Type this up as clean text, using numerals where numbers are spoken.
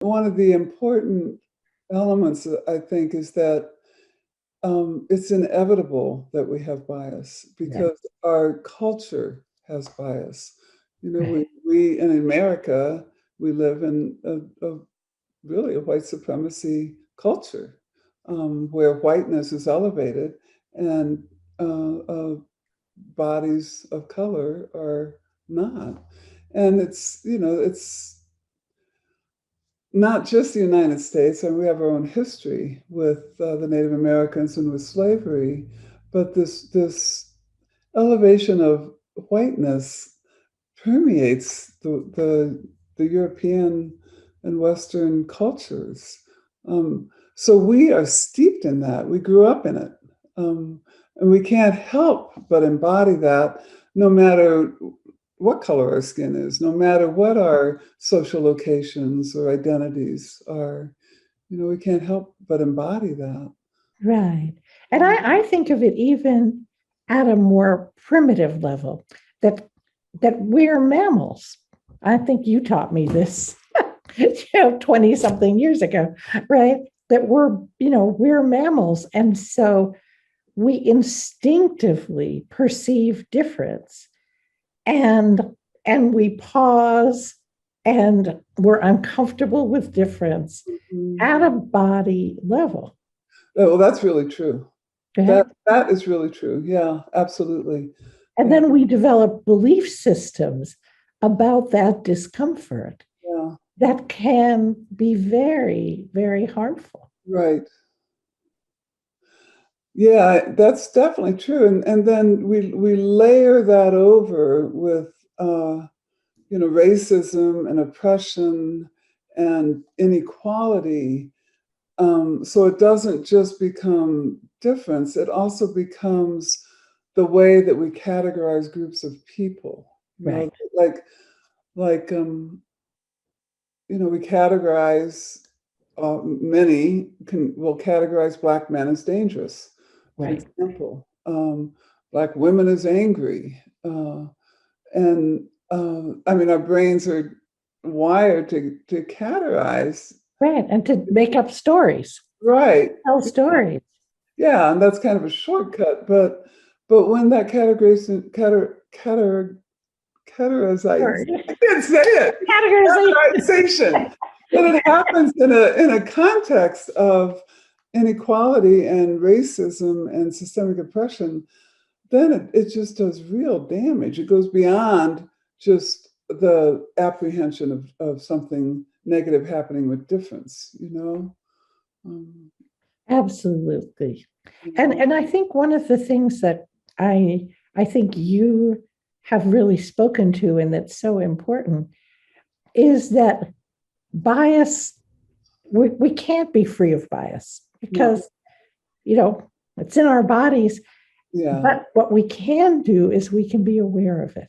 One of the important elements, I think, is that it's inevitable that we have bias Right. because our culture has bias. Right. We in America, we live in really a white supremacy culture where whiteness is elevated and bodies of color are not. And it's not just the United States, and we have our own history with the Native Americans and with slavery, but this elevation of whiteness permeates the European and Western cultures. So we are steeped in that. We grew up in it, and we can't help but embody that, no matter what color our skin is, no matter what our social locations or identities are. We can't help but embody that. Right. And Mm. I think of it even at a more primitive level that we're mammals. I think you taught me this 20 something years ago, right? That we're mammals. And so we instinctively perceive difference and we pause and we're uncomfortable with difference Mhm. at a body level. Oh, well, that's really true. Go That ahead. that is really true. Yeah, absolutely. And Yeah, then we develop belief systems about that discomfort yeah, that can be very, very harmful. right. Yeah, that's definitely true. And then we layer that over with racism and oppression and inequality. So it doesn't just become difference, it also becomes the way that we categorize groups of people. Right. Like we categorize many will categorize black men as dangerous, for Right. example. Black women as angry, and I mean our brains are wired to categorize. Right. And to make up stories, Right. tell stories. Yeah, and that's kind of a shortcut, but when that categorization, categorization, Sorry. I can't say it, Categorization. categorization, when it happens in a context of inequality and racism and systemic oppression, then it just does real damage. It goes beyond just the apprehension of something negative happening with difference. Um, Absolutely. And yeah. and I think one of the things that I think you have really spoken to and that's so important is that bias, we can't be free of bias No, because it's in our bodies. yeah. But what we can do is we can be aware of it.